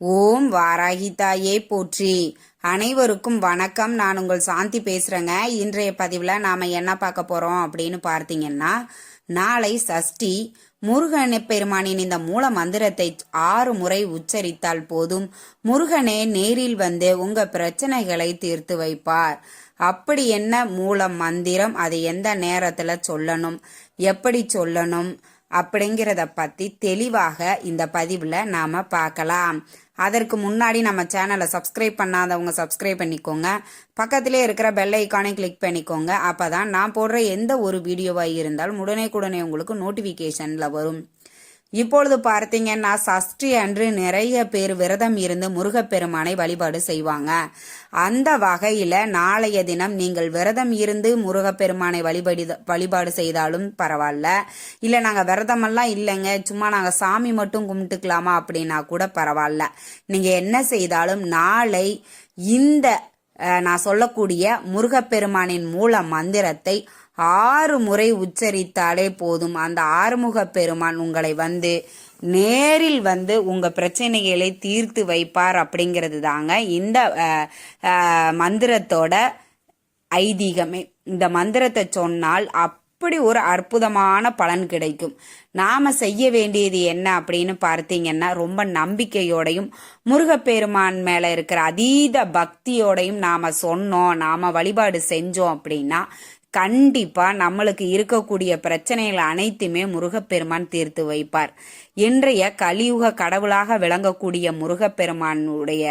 ஓம் வாராகி தாயே போற்றி. அனைவருக்கும் வணக்கம். நான் உங்கள் சாந்தி பேசுறேங்க. இன்றைய பதிவில் நாம என்ன பார்க்க போறோம் அப்படின்னு பார்த்தீங்கன்னா, நாளை சஷ்டி. முருகன் பெருமானின் இந்த மூல மந்திரத்தை 6 முறை உச்சரித்தால் போதும், முருகனே நேரில் வந்து உங்க பிரச்சனைகளை தீர்த்து வைப்பார். அப்படி என்ன மூல மந்திரம், அது எந்த நேரத்துல சொல்லணும், எப்படி சொல்லணும் அப்படிங்கிறத பத்தி தெளிவாக இந்த பதிவுல நாம பார்க்கலாம். அதற்கு முன்னாடி நம்ம சேனலை சப்ஸ்கிரைப் பண்ணாதவங்க சப்ஸ்கிரைப் பண்ணிக்கோங்க. பக்கத்திலே இருக்கிற பெல் ஐக்கானை கிளிக் பண்ணிக்கோங்க. அப்பதான் நான் போடுற எந்த ஒரு வீடியோவாக இருந்தாலும் உடனே உங்களுக்கு நோட்டிஃபிகேஷன்ல வரும். இப்பொழுது பார்த்தீங்கன்னா, சஷ்டி அன்று நிறைய பேர் விரதம் இருந்து முருகப்பெருமானை வழிபாடு செய்வாங்க. அந்த வகையில நாளைய தினம் நீங்கள் விரதம் இருந்து முருகப்பெருமானை வழிபாடு செய்தாலும் பரவாயில்ல, இல்ல நாங்க விரதமெல்லாம் இல்லைங்க, சும்மா நாங்க சாமி மட்டும் கும்பிட்டுக்கலாமா அப்படின்னா கூட பரவாயில்ல. நீங்க என்ன செய்தாலும் நாளை இந்த நான் சொல்லக்கூடிய முருகப்பெருமானின் மூல மந்திரத்தை 6 முறை உச்சரித்தாலே போதும். அந்த ஆறுமுக பெருமான் உங்களை வந்து நேரில் வந்து உங்க பிரச்சனைகளை தீர்த்து வைப்பார் அப்படிங்கிறது தாங்க இந்த மந்திரத்தோட ஐதீகமே. இந்த மந்திரத்தை சொன்னால் அப்படி ஒரு அற்புதமான பலன் கிடைக்கும். நாம செய்ய வேண்டியது என்ன அப்படின்னு பார்த்தீங்கன்னா, ரொம்ப நம்பிக்கையோடையும் முருகப்பெருமான் மேல இருக்கிற அதீத பக்தியோடையும் நாம சொன்னோம், நாம வழிபாடு செஞ்சோம் அப்படின்னா கண்டிப்பா நம்மளுக்கு இருக்கக்கூடிய பிரச்சனைகள் அனைத்துமே முருகப்பெருமான் தீர்த்து வைப்பார். இன்றைய கலியுக கடவுளாக விளங்கக்கூடிய முருகப்பெருமானுடைய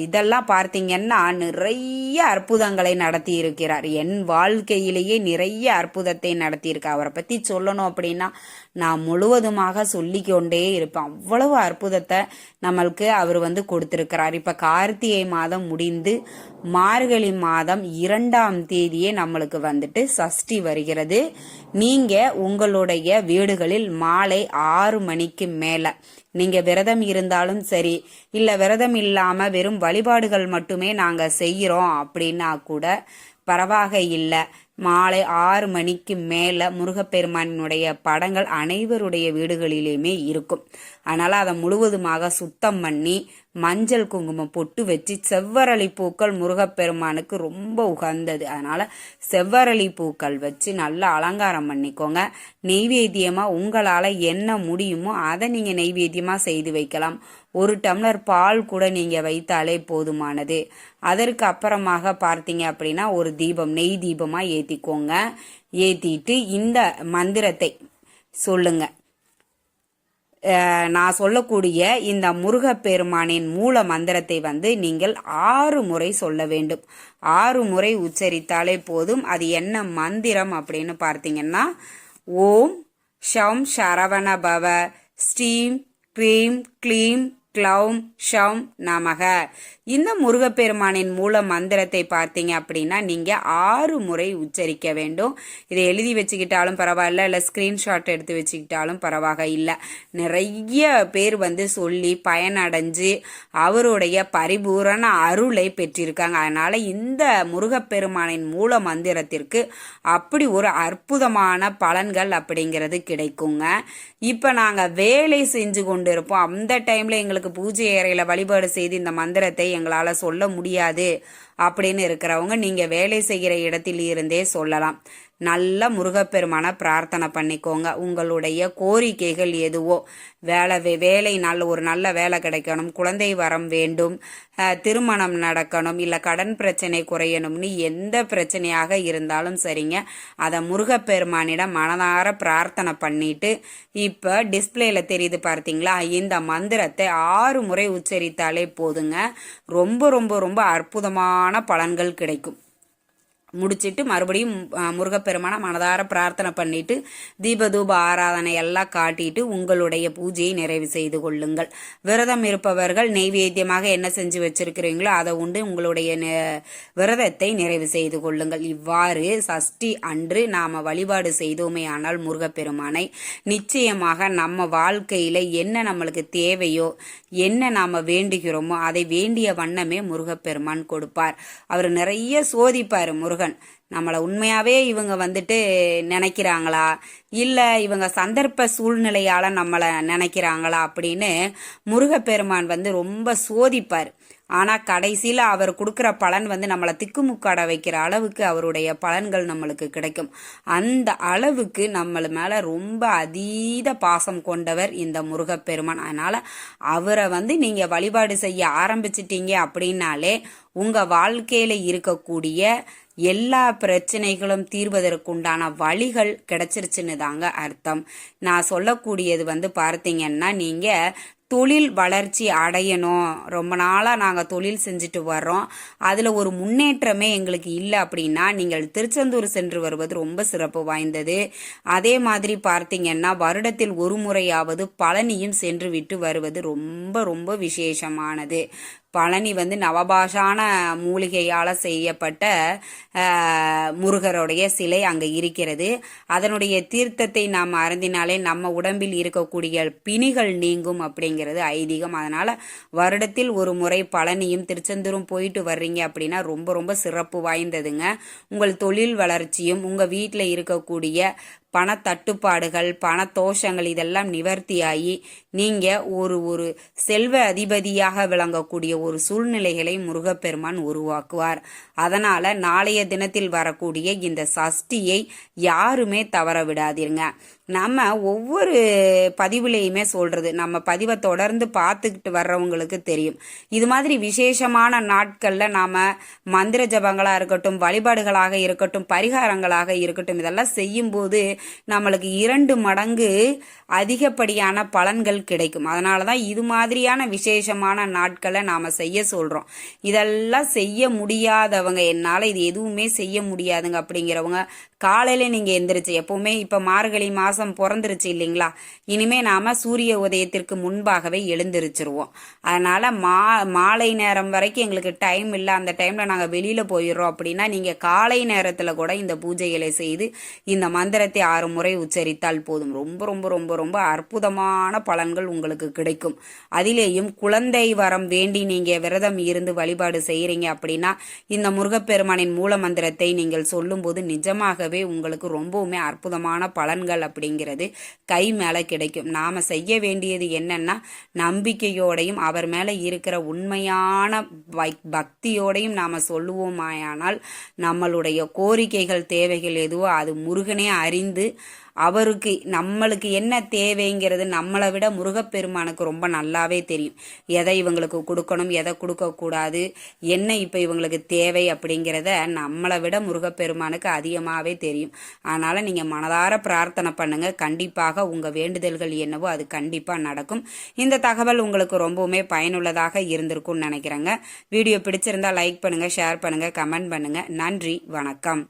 இதெல்லாம் பார்த்தீங்கன்னா நிறைய அற்புதங்களை நடத்தி இருக்கிறார். என் வாழ்க்கையிலேயே நிறைய அற்புதத்தை நடத்தியிருக்கார். அவரை பத்தி சொல்லணும் அப்படின்னா நான் முழுவதுமாக சொல்லிக்கொண்டே இருப்பேன். அவ்வளவு அற்புதத்தை நம்மளுக்கு அவர் வந்து கொடுத்திருக்கிறார். இப்ப கார்த்திகை மாதம் முடிந்து மார்கழி மாதம் 2ஆம் தேதியே நம்மளுக்கு வந்துட்டு சஷ்டி வருகிறது. நீங்க உங்களுடைய வீடுகளில் மாலை 6 மணிக்கு மேல நீங்க விரதம் இருந்தாலும் சரி, இல்ல விரதம் இல்லாம வெறும் வழிபாடுகள் மட்டுமே நாங்க செய்யறோம் அப்படின்னா கூட பரவாக இல்லை. மாலை 6 மணிக்கு மேல முருகப்பெருமானுடைய படங்கள் அனைவருடைய வீடுகளிலுமே இருக்கும். அதனால அதை முழுவதுமாக சுத்தம் பண்ணி மஞ்சள் குங்குமம் பொட்டு வச்சு, செவ்வரளி பூக்கள் முருகப்பெருமானுக்கு ரொம்ப உகந்தது, அதனால செவ்வரளி பூக்கள் வச்சு நல்லா அலங்காரம் பண்ணிக்கோங்க. நெய்வேத்தியமா உங்களால என்ன முடியுமோ அதை நீங்க நெய்வேத்தியமா செய்து வைக்கலாம். 1 டம்ளர் பால் கூட நீங்க வைத்தாலே போதுமானது. அதற்கு அப்புறமாக பார்த்தீங்க அப்படின்னா ஒரு தீபம், நெய் தீபமா ஏத்திக்கோங்க. ஏத்திட்டு இந்த மந்திரத்தை சொல்லுங்க. நான் சொல்லக்கூடிய இந்த முருகப்பெருமானின் மூல மந்திரத்தை வந்து நீங்கள் 6 முறை சொல்ல வேண்டும். 6 முறை உச்சரித்தாலே போதும். அது என்ன மந்திரம் அப்படின்னு பார்த்தீங்கன்னா, ஓம் ஷம் சரவண பவ ஸ்ரீம் க்ரீம் க்ளீம் க்ளௌம் ஷம் நமக. இந்த முருகப்பெருமானின் மூல மந்திரத்தை பார்த்தீங்க அப்படின்னா நீங்க 6 முறை உச்சரிக்க வேண்டும். இதை எழுதி வச்சுக்கிட்டாலும் பரவாயில்ல, இல்லை ஸ்கிரீன்ஷாட் எடுத்து வச்சுக்கிட்டாலும் பரவாக இல்லை. நிறைய பேர் வந்து சொல்லி பயனடைஞ்சு அவருடைய பரிபூரண அருளை பெற்றிருக்காங்க. அதனால இந்த முருகப்பெருமானின் மூல மந்திரத்திற்கு அப்படி ஒரு அற்புதமான பலன்கள் அப்படிங்கிறது கிடைக்குங்க. இப்ப நாங்க வேலை செஞ்சு கொண்டு இருப்போம், அந்த டைம்ல எங்களுக்கு பூஜை அறையில வழிபாடு செய்து இந்த மந்திரத்தை எங்களால சொல்ல முடியாது அப்படின்னு இருக்கிறவங்க நீங்க வேலை செய்கிற இடத்தில் இருந்தே சொல்லலாம். நல்ல முருகப்பெருமான பிரார்த்தனை பண்ணிக்கோங்க. உங்களுடைய கோரிக்கைகள் எதுவோ, வேலை ஒரு நல்ல வேலை கிடைக்கணும், குழந்தை வரம் வேண்டும், திருமணம் நடக்கணும், இல்லை கடன் பிரச்சனை குறையணும்னு எந்த பிரச்சனையாக இருந்தாலும் சரிங்க, அதை முருகப்பெருமானிடம் மனதார பிரார்த்தனை பண்ணிட்டு இப்போ டிஸ்பிளேல தெரியுது பார்த்தீங்களா, இந்த மந்திரத்தை 6 முறை உச்சரித்தாலே போதுங்க. ரொம்ப ரொம்ப ரொம்ப அற்புதமான பலன்கள் கிடைக்கும். முடிச்சிட்டு மறுபடியும் முருகப்பெருமான மனதார பிரார்த்தனை பண்ணிட்டு தீபதூப ஆராதனை எல்லாம் காட்டிட்டு உங்களுடைய பூஜையை நிறைவு செய்து கொள்ளுங்கள். விரதம் இருப்பவர்கள் நெய்வேத்தியமாக என்ன செஞ்சு வச்சிருக்கிறீங்களோ அதை உண்டு உங்களுடைய விரதத்தை நிறைவு செய்து கொள்ளுங்கள். இவ்வாறு சஷ்டி அன்று நாம வழிபாடு செய்தோமே ஆனால் முருகப்பெருமானை நிச்சயமாக நம்ம வாழ்க்கையில என்ன நம்மளுக்கு தேவையோ, என்ன நாம வேண்டுகிறோமோ அதை வேண்டிய வண்ணமே முருகப்பெருமான் கொடுப்பார். அவர் நிறைய சோதிப்பார். முருகன் நம்மளை உண்மையாவே இவங்க வந்துட்டு நினைக்கிறாங்களா, இல்லை இவங்க சந்தர்ப்ப சூழ்நிலையால நம்மளை நினைக்கிறாங்களா அப்படின்னு முருகப்பெருமான் வந்து ரொம்ப சோதிப்பார். ஆனால் கடைசியில் அவர் கொடுக்குற பலன் வந்து நம்மளை திக்குமுக்காட வைக்கிற அளவுக்கு அவருடைய பலன்கள் நம்மளுக்கு கிடைக்கும். அந்த அளவுக்கு நம்மள மேலே ரொம்ப அதீத பாசம் கொண்டவர் இந்த முருகப்பெருமான். அதனால் அவரை வந்து நீங்கள் வழிபாடு செய்ய ஆரம்பிச்சிட்டீங்க அப்படின்னாலே உங்கள் வாழ்க்கையில் இருக்கக்கூடிய எல்லா பிரச்சனைகளும் தீர்வதற்குண்டான வழிகள் கிடைச்சிருச்சுன்னு தாங்க அர்த்தம். நான் சொல்லக்கூடியது வந்து பார்த்தீங்கன்னா, நீங்கள் தொழில் வளர்ச்சி அடையணும், ரொம்ப நாளாக நாங்கள் தொழில் செஞ்சுட்டு வர்றோம், அதில் ஒரு முன்னேற்றமே எங்களுக்கு இல்லை அப்படின்னா நீங்கள் திருச்செந்தூர் சென்று வருவது ரொம்ப சிறப்பு வாய்ந்தது. அதே மாதிரி பார்த்தீங்கன்னா வருடத்தில் ஒரு முறையாவது பழனியும் சென்று விட்டு வருவது ரொம்ப ரொம்ப விசேஷமானது. பழனி வந்து நவபாஷான மூலிகையால் செய்யப்பட்ட முருகருடைய சிலை அங்கே இருக்கிறது. அதனுடைய தீர்த்தத்தை நாம் அருந்தினாலே நம்ம உடம்பில் இருக்கக்கூடிய பிணிகள் நீங்கும் அப்படிங்கிறது ஐதீகம். அதனால் வருடத்தில் ஒரு முறை பழனியும் திருச்செந்தூரும் போயிட்டு வர்றீங்க அப்படின்னா ரொம்ப ரொம்ப சிறப்பு வாய்ந்ததுங்க. உங்கள் தொழில் வளர்ச்சியும் உங்கள் வீட்டில் இருக்கக்கூடிய பணத்தட்டுப்பாடுகள் பணத்தோஷங்கள் இதெல்லாம் நிவர்த்தியாகி நீங்கள் ஒரு செல்வ அதிபதியாக விளங்கக்கூடிய ஒரு சூழ்நிலைகளை முருகப்பெருமான் உருவாக்குவார். அதனால் நாளைய தினத்தில் வரக்கூடிய இந்த சஷ்டியை யாருமே தவற விடாதீங்க. நம்ம ஒவ்வொரு பதிவுலையுமே சொல்கிறது, நம்ம பதிவை தொடர்ந்து பார்த்துக்கிட்டு வர்றவங்களுக்கு தெரியும். இது மாதிரி விசேஷமான நாட்களில் நாம் மந்திர ஜபங்களாக இருக்கட்டும், வழிபாடுகளாக இருக்கட்டும், பரிகாரங்களாக இருக்கட்டும், இதெல்லாம் செய்யும்போது நம்மளுக்கு 2 மடங்கு அதிகப்படியான பலன்கள் கிடைக்கும். அதனால தான் இது மாதிரியான விசேஷமான நாட்களை நாம் செய்ய சொல்கிறோம். இதெல்லாம் செய்ய முடியாதவங்க, என்னால் இது எதுவுமே செய்ய முடியாதுங்க அப்படிங்கிறவங்க காலையில் நீங்கள் எந்திரிச்சு, எப்போவுமே இப்போ மார்கழி மாதம் பிறந்துருச்சு இல்லைங்களா, இனிமேல் நாம் சூரிய உதயத்திற்கு முன்பாகவே எழுந்திரிச்சிருவோம். அதனால் மாலை நேரம் வரைக்கும் எங்களுக்கு டைம் இல்லை, அந்த டைமில் நாங்கள் வெளியில் போயிடுறோம் அப்படின்னா நீங்கள் காலை நேரத்தில் கூட இந்த பூஜைகளை செய்து இந்த மந்திரத்தை 6 முறை உச்சரித்தால் போதும். ரொம்ப ரொம்ப ரொம்ப ரொம்ப அற்புதமான பலன்கள் உங்களுக்கு கிடைக்கும். அதிலேயும் குழந்தை வரம் வேண்டி நீங்கள் விரதம் இருந்து வழிபாடு செய்கிறீங்க அப்படின்னா இந்த முருகப்பெருமானின் மூல மந்திரத்தை நீங்கள் சொல்லும்போது நிஜமாகவே உங்களுக்கு ரொம்பவுமே அற்புதமான பலன்கள் அப்படிங்கிறது கை மேலே கிடைக்கும். நாம் செய்ய வேண்டியது என்னன்னா, நம்பிக்கையோடையும் அவர் மேலே இருக்கிற உண்மையான பக்தியோடையும் நாம் சொல்லுவோமாயானால் நம்மளுடைய கோரிக்கைகள் தேவைகள் எதுவோ அது முருகனே அறிந்து அவருக்கு நம்மளுக்கு என்ன தேவைங்கிறது நம்மளை விட முருகப்பெருமானுக்கு ரொம்ப நல்லாவே தெரியும். எதை இவங்களுக்கு கொடுக்கணும், எதை கொடுக்கக்கூடாது, என்ன இப்போ இவங்களுக்கு தேவை அப்படிங்கிறத நம்மளை விட முருகப்பெருமானுக்கு அதிகமாகவே தெரியும். அதனால் நீங்கள் மனதார பிரார்த்தனை பண்ணுங்கள், கண்டிப்பாக உங்கள் வேண்டுதல்கள் என்னவோ அது கண்டிப்பாக நடக்கும். இந்த தகவல் உங்களுக்கு ரொம்பவுமே பயனுள்ளதாக இருந்திருக்கும்னு நினைக்கிறேங்க. வீடியோ பிடிச்சிருந்தா லைக் பண்ணுங்கள், ஷேர் பண்ணுங்கள், கமெண்ட் பண்ணுங்கள். நன்றி, வணக்கம்.